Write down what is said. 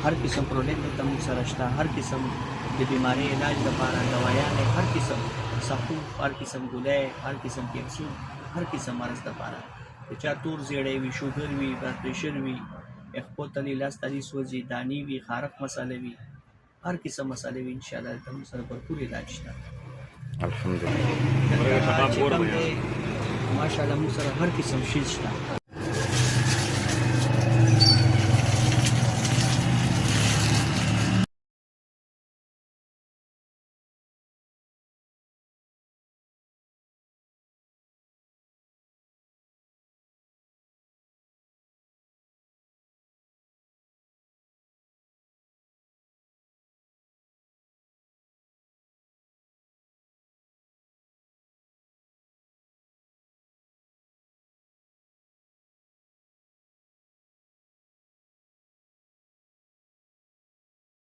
هر قسم پروډکټ ته موږ سره شته، هر قسم د بیماری علاج لپاره دوايانې، هر قسم سخوف، هر قسم ګولۍ، هر قسم کیپسول، هر قسم مرض لپاره که چا تور زیړی وي، شوګر وي، بلډ پریشر وي، خپو تلي لاس تلي سوځي، دانې وي، خارق مساله وي، هر قسم مسالې وي، انشاءالله دلته موږ سره بھرپور علاج شته. الحمدلله. دلته چې کوم دی ماشاءالله موږ سره هر قسم شیز شته.